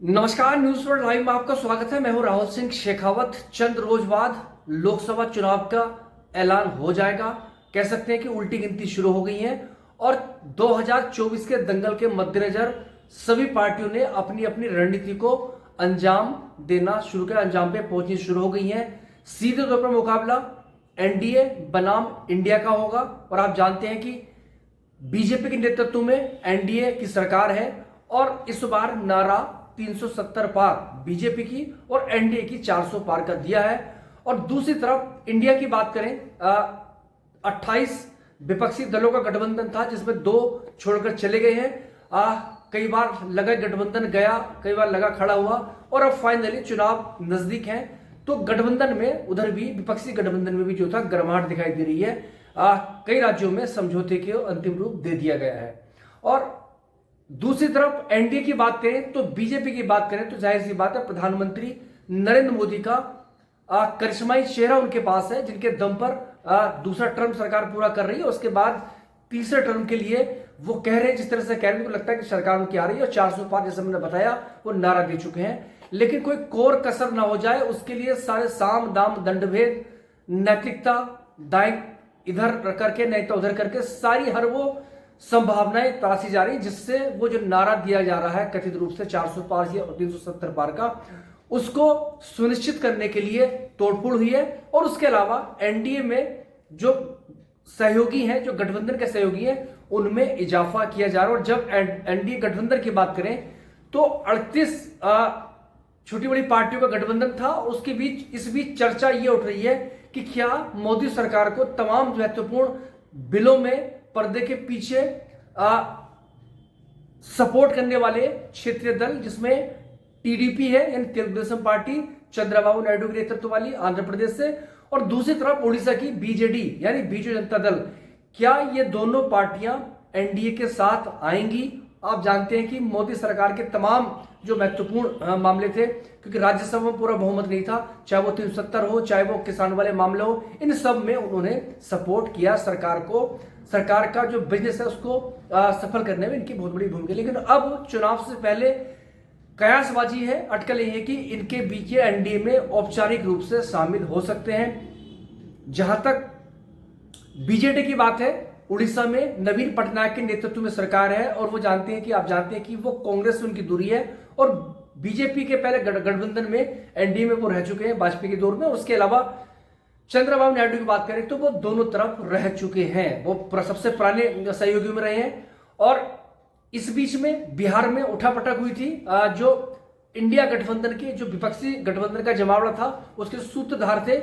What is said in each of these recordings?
नमस्कार, news world live में आपका स्वागत है। मैं हूं राहुल सिंह शेखावत। चंद रोज बाद लोकसभा चुनाव का ऐलान हो जाएगा। कह सकते हैं कि उल्टी गिनती शुरू हो गई है और 2024 के दंगल के मद्देनजर सभी पार्टियों ने अपनी अपनी रणनीति को अंजाम देना शुरू किया, अंजाम पे पहुंचनी शुरू हो गई है। सीधे तौर पर मुकाबला एनडीए बनाम इंडिया का होगा और आप जानते हैं कि बीजेपी के नेतृत्व में एनडीए की सरकार है और इस बार नारा 370 पार बीजेपी की और एनडीए की 400 पार कर दिया है। और दूसरी तरफ इंडिया की बात करें, 28 विपक्षी दलों का गठबंधन था जिसमें 2 छोड़कर चले गए हैं। कई बार लगा गठबंधन गया, कई बार लगा खड़ा हुआ और अब फाइनली चुनाव नजदीक है तो गठबंधन में उधर भी विपक्षी गठबंधन में भी जो था गर्माहट दिखाई दे रही है। कई राज्यों में समझौते के अंतिम रूप दे दिया गया है। और दूसरी तरफ एनडीए की बात करें तो बीजेपी की बात करें तो जाहिर सी बात है प्रधानमंत्री नरेंद्र मोदी का करिश्माई चेहरा उनके पास है, जिनके दम पर दूसरा टर्म सरकार पूरा कर रही है। उसके बाद तीसरे टर्म के लिए वो कह रहे हैं, जिस तरह से कह रहे हैं, लगता है कि सरकार उनकी आ रही है और 400 पार जैसे मैंने बताया वो नारा दे चुके हैं। लेकिन कोई कोर कसर ना हो जाए उसके लिए सारे साम दाम दंडभेद, नैतिकता दाएं इधर करके नहीं तो उधर करके सारी हर वो संभावनाएं तलाशी जा रही, जिससे वो जो नारा दिया जा रहा है कथित रूप से 400 पार या 370 पार का, उसको सुनिश्चित करने के लिए तोड़फोड़ हुई है। और उसके अलावा एनडीए में जो सहयोगी हैं, जो गठबंधन के सहयोगी हैं, उनमें इजाफा किया जा रहा है। और जब एनडीए गठबंधन की बात करें तो 38 छोटी बड़ी पार्टियों का गठबंधन था। उसके बीच इस बीच चर्चा ये उठ रही है कि क्या मोदी सरकार को तमाम महत्वपूर्ण बिलों में पर्दे के पीछे सपोर्ट करने वाले क्षेत्रीय दल, जिसमें टीडीपी है यानी तेलुगु देशम पार्टी चंद्रबाबू नायडू के नेतृत्व वाली आंध्र प्रदेश से, और दूसरी तरफ उड़ीसा की बीजेडी यानी बीजू जनता दल, क्या ये दोनों पार्टियां एनडीए के साथ आएंगी? आप जानते हैं कि मोदी सरकार के तमाम जो महत्वपूर्ण मामले थे, क्योंकि राज्यसभा में पूरा बहुमत नहीं था, चाहे वो 370 हो, चाहे वो किसान वाले मामले हो, इन सब में उन्होंने सपोर्ट किया सरकार को। सरकार का जो बिजनेस है उसको सफल करने में इनकी बहुत बड़ी भूमिका। लेकिन अब चुनाव से पहले कयासबाजी है, अटकल ये है कि इनके बीच एनडीए में औपचारिक रूप से शामिल हो सकते हैं। जहां तक बीजेडी की बात है, उड़ीसा में नवीन पटनायक के नेतृत्व में सरकार है और वो जानते हैं कि आप जानते हैं कि वो कांग्रेस से उनकी दूरी है और बीजेपी के पहले गठबंधन में एनडीए में वो रह चुके हैं वाजपेयी के दौर में। उसके अलावा चंद्रबाबू नायडू की बात करें तो वो दोनों तरफ रह चुके हैं, वो सबसे पुराने सहयोगियों में रहे हैं। और इस बीच में बिहार में उठापटक हुई थी, जो इंडिया गठबंधन के जो विपक्षी गठबंधन का जमावड़ा था उसके सूत्रधार थे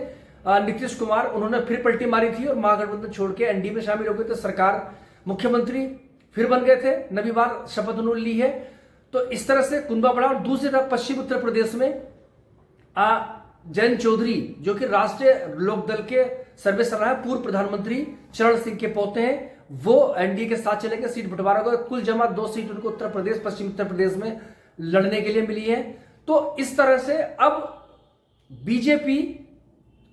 नीतीश कुमार। उन्होंने फिर पलटी मारी थी और महागठबंधन छोड़ के एनडीए में शामिल हो गए थे। सरकार मुख्यमंत्री फिर बन गए थे, नवी बार शपथ उन्होंने ली है। तो इस तरह से कुंभा बढ़ा। और दूसरी तरफ पश्चिम उत्तर प्रदेश में जयंत चौधरी, जो कि राष्ट्रीय लोकदल के सर्वेसर्वा है, पूर्व प्रधानमंत्री चरण सिंह के पोते हैं, वो एनडीए के साथ चलेंगे। सीट बंटवारा होगा, कुल जमा 2 सीट उनको उत्तर प्रदेश, पश्चिम उत्तर प्रदेश में लड़ने के लिए मिली है। तो इस तरह से अब बीजेपी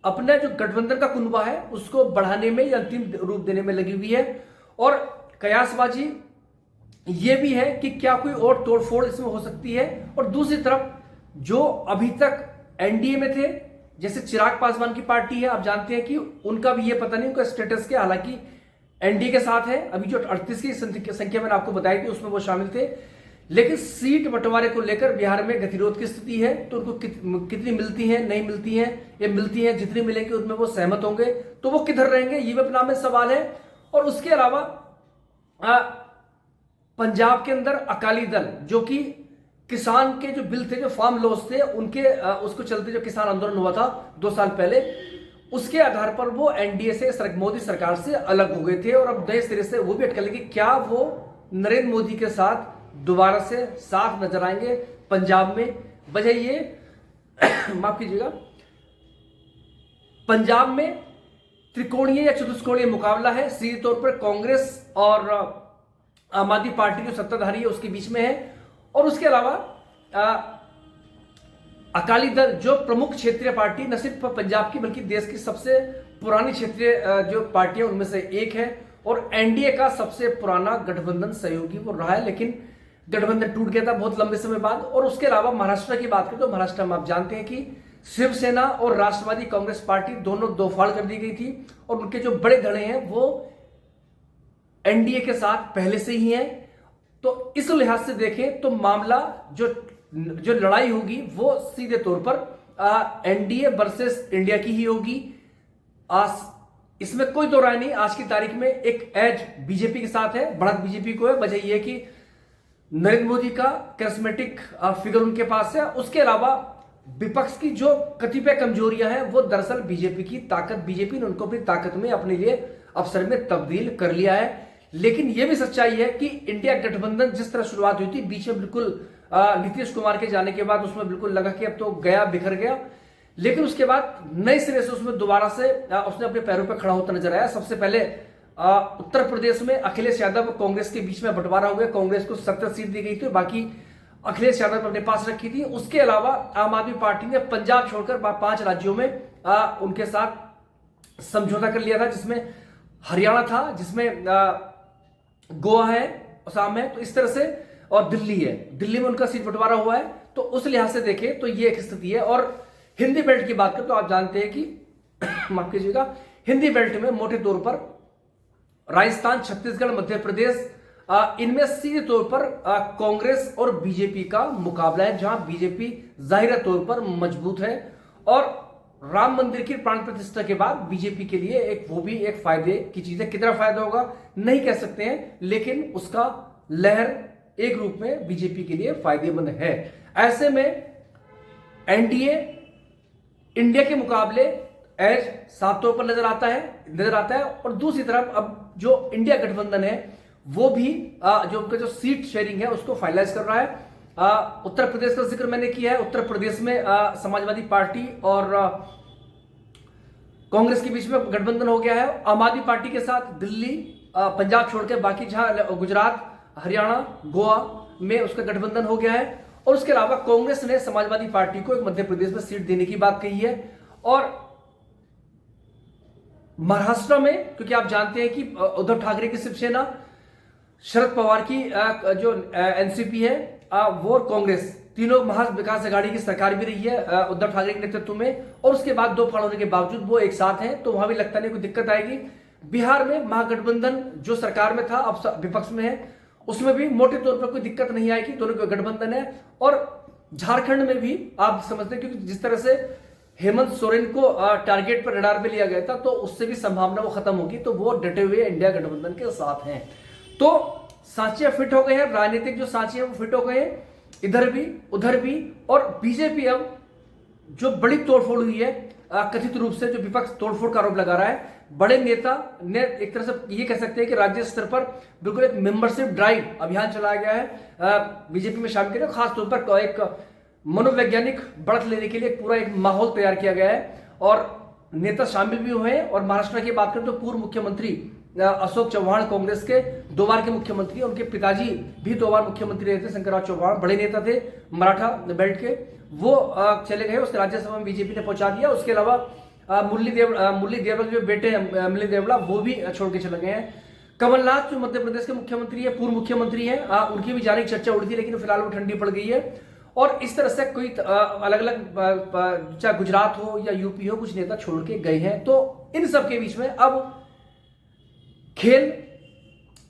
अपना जो गठबंधन का कुनबा है उसको बढ़ाने में या अंतिम रूप देने में लगी हुई है। और कयासबाजी ये भी है कि क्या कोई और तोड़फोड़ इसमें हो सकती है। और दूसरी तरफ जो अभी तक एनडीए में थे, जैसे चिराग पासवान की पार्टी है, आप जानते हैं कि उनका भी ये पता नहीं उनका स्टेटस क्या, हालांकि एनडीए के साथ है। अभी जो 38 की संख्या मैंने आपको बताई थी उसमें वो शामिल थे। लेकिन सीट बंटवारे को लेकर बिहार में गतिरोध की स्थिति है। तो उनको कितनी मिलती है, नहीं मिलती है, ये मिलती है, जितनी मिलेंगे उनमें वो सहमत होंगे, तो वो किधर रहेंगे, ये भी अपना में सवाल है। और उसके अलावा पंजाब के अंदर अकाली दल, जो कि किसान के जो बिल थे, जो फार्म लॉस थे, उनके उसको चलते जो किसान आंदोलन हुआ था 2 साल पहले, उसके आधार पर वो एनडीए से, मोदी सरकार से अलग हो गए थे। और अब नए सिरे से वो भी अटकल कि क्या वो नरेंद्र मोदी के साथ दोबारा से साथ नजर आएंगे पंजाब में। वजह ये माफ कीजिएगा, पंजाब में त्रिकोणीय या चतुष्कोणीय मुकाबला है। सीधे तौर पर कांग्रेस और आम आदमी पार्टी जो सत्ताधारी है उसके बीच में है। और उसके अलावा अकाली दल जो प्रमुख क्षेत्रीय पार्टी न सिर्फ पंजाब की बल्कि देश की सबसे पुरानी क्षेत्रीय जो पार्टी है उनमें से एक है और एनडीए का सबसे पुराना गठबंधन सहयोगी वो रहा है। लेकिन गठबंधन टूट गया था बहुत लंबे समय बाद। और उसके अलावा महाराष्ट्र की बात करें तो महाराष्ट्र में आप जानते हैं कि शिवसेना और राष्ट्रवादी कांग्रेस पार्टी दोनों दो फाड़ कर दी गई थी और उनके जो बड़े धड़े हैं वो एनडीए के साथ पहले से ही हैं। तो इस लिहाज से देखें तो मामला जो जो लड़ाई होगी वो सीधे तौर पर एनडीए वर्सेस इंडिया की ही होगी। इसमें कोई दो राय नहीं। आज की तारीख में एक एज बीजेपी के साथ है, बढ़त बीजेपी को है। वजह यह कि नरेंद्र मोदी का कैरिस्मेटिक फिगर उनके पास है। उसके अलावा विपक्ष की जो कतिपय कमजोरियां हैं वो दरअसल बीजेपी की ताकत, बीजेपी ने उनको अपनी ताकत में अपने लिए अवसर में तब्दील कर लिया है। लेकिन यह भी सच्चाई है कि इंडिया गठबंधन जिस तरह शुरुआत हुई थी बीच में बिल्कुल नीतीश कुमार के जाने के बाद उसमें बिल्कुल लगा कि अब तो गया, बिखर गया। लेकिन उसके बाद नए सिरे से उसमें दोबारा से उसने अपने पैरों पर खड़ा होता नजर आया। सबसे पहले उत्तर प्रदेश में अखिलेश यादव और कांग्रेस के बीच में बंटवारा हो गया। कांग्रेस को 70 सीट दी गई थी, बाकी अखिलेश यादव ने अपने पास रखी थी। उसके अलावा आम आदमी पार्टी ने पंजाब छोड़कर 5 राज्यों में उनके साथ समझौता कर लिया था, जिसमें हरियाणा था, जिसमें गोवा है, असम है, तो इस तरह से, और दिल्ली है। दिल्ली में उनका सीट बंटवारा हुआ है। तो उस लिहाज से देखें तो ये एक स्थिति है। और हिंदी बेल्ट की बात करें तो आप जानते हैं कि माफ कीजिएगा, हिंदी बेल्ट में मोटे तौर पर राजस्थान, छत्तीसगढ़, मध्य प्रदेश, इनमें सीधे तौर पर कांग्रेस और बीजेपी का मुकाबला है, जहां बीजेपी जाहिर तौर पर मजबूत है। और राम मंदिर की प्राण प्रतिष्ठा के बाद बीजेपी के लिए वो भी एक फायदे की चीज है। कितना फायदा होगा नहीं कह सकते हैं, लेकिन उसका लहर एक रूप में बीजेपी के लिए फायदेमंद है। ऐसे में एनडीए इंडिया के मुकाबले एज साफ तौर पर नजर आता है। और दूसरी तरफ अब जो इंडिया गठबंधन है वो भी जो उनका जो सीट शेयरिंग है उसको फाइनलाइज कर रहा है। उत्तर प्रदेश का जिक्र मैंने किया है। उत्तर प्रदेश में समाजवादी पार्टी और कांग्रेस के बीच में गठबंधन हो गया है। आम आदमी पार्टी के साथ दिल्ली, पंजाब छोड़कर बाकी जहां गुजरात, हरियाणा, गोवा में उसका गठबंधन हो गया है। और उसके अलावा कांग्रेस ने समाजवादी पार्टी को एक मध्य प्रदेश में सीट देने की बात कही है। और महाराष्ट्र में, क्योंकि आप जानते हैं कि उद्धव ठाकरे की शिवसेना, शरद पवार की जो एनसीपी है, वो और कांग्रेस, तीनों महाविकास अघाड़ी की सरकार भी रही है उद्धव ठाकरे के नेतृत्व में। और उसके बाद 2 फाड़ होने के बावजूद वो एक साथ हैं, तो वहां भी लगता नहीं कोई दिक्कत आएगी। बिहार में महागठबंधन जो सरकार में था अब विपक्ष में है, उसमें भी मोटे तौर पर कोई दिक्कत नहीं आएगी, दोनों का गठबंधन है। और झारखंड में भी आप समझते हैं, क्योंकि जिस तरह से हेमंत सोरेन को टारगेट पर रडार पे लिया गया था, तो उससे भी संभावना वो खत्म होगी, तो वो डटे हुए इंडिया गठबंधन के साथ हैं। तो सांचे फिट हो गए हैं, राजनीतिक जो सांचे हैं वो फिट हो गए हैं, इधर भी उधर भी। और बीजेपी अब जो बड़ी तोड़फोड़ हुई है, कथित रूप से जो विपक्ष तोड़फोड़ का आरोप लगा रहा है, बड़े नेता ने एक तरह से ये कह सकते हैं कि राज्य स्तर पर बिल्कुल एक मेंबरशिप ड्राइव अभियान चलाया गया है बीजेपी में शामिल करने, खासतौर पर एक मनोवैज्ञानिक बढ़त लेने के लिए पूरा एक माहौल तैयार किया गया है और नेता शामिल भी हुए हैं। और महाराष्ट्र की बात करें तो पूर्व मुख्यमंत्री अशोक चौहान, कांग्रेस के 2 बार के मुख्यमंत्री, उनके पिताजी भी 2 बार मुख्यमंत्री रहे थे, शंकरराव चौहान, बड़े नेता थे मराठा बेल्ट के, वो चले गए, उसके राज्यसभा में बीजेपी ने पहुंचा दिया। उसके अलावा मुरली देवड़ा जो बेटे हैं, मुरली देवड़ा, वो भी छोड़ के चले गए हैं। कमलनाथ जो मध्य प्रदेश के मुख्यमंत्री है, पूर्व मुख्यमंत्री हैं, उनकी भी जाने की चर्चा उड़ी थी, लेकिन फिलहाल वो ठंडी पड़ गई है। और इस तरह से कोई अलग अलग, चाहे गुजरात हो या यूपी हो, कुछ नेता छोड़ के गए हैं। तो इन सब के बीच में अब खेल,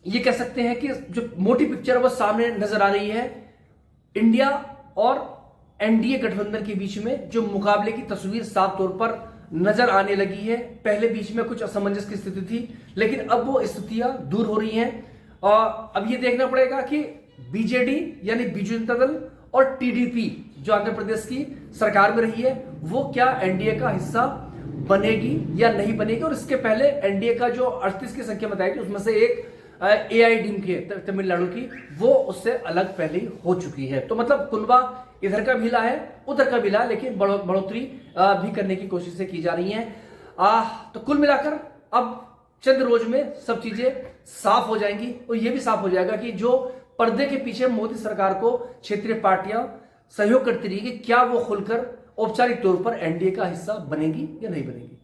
ये कह सकते हैं कि जो मोटी पिक्चर है वो सामने नजर आ रही है। इंडिया और एनडीए गठबंधन के बीच में जो मुकाबले की तस्वीर साफ तौर पर नजर आने लगी है। पहले बीच में कुछ असमंजस की स्थिति थी, लेकिन अब वो स्थितियां दूर हो रही हैं। और अब ये देखना पड़ेगा कि बीजेडी यानी बीजू जनता दल और टीडीपी जो आंध्र प्रदेश की सरकार में रही है, वो क्या एनडीए का हिस्सा बनेगी या नहीं बनेगी। और इसके पहले एनडीए का जो 38 की संख्या बताई थी, उसमें से एक एआईडीएमके तमिलनाडु की, वो उससे अलग पहले ही हो चुकी है। तो मतलब कुनबा इधर का भी है, उधर का भी लेकिन बढ़ोतरी भी करने की कोशिशें की जा रही हैं। तो कुल मिलाकर अब चंद रोज में सब चीजें साफ हो जाएंगी और यह भी साफ हो जाएगा कि जो पर्दे के पीछे मोदी सरकार को क्षेत्रीय पार्टियां सहयोग करती रही, क्या वो खुलकर औपचारिक तौर पर एनडीए का हिस्सा बनेगी या नहीं बनेगी।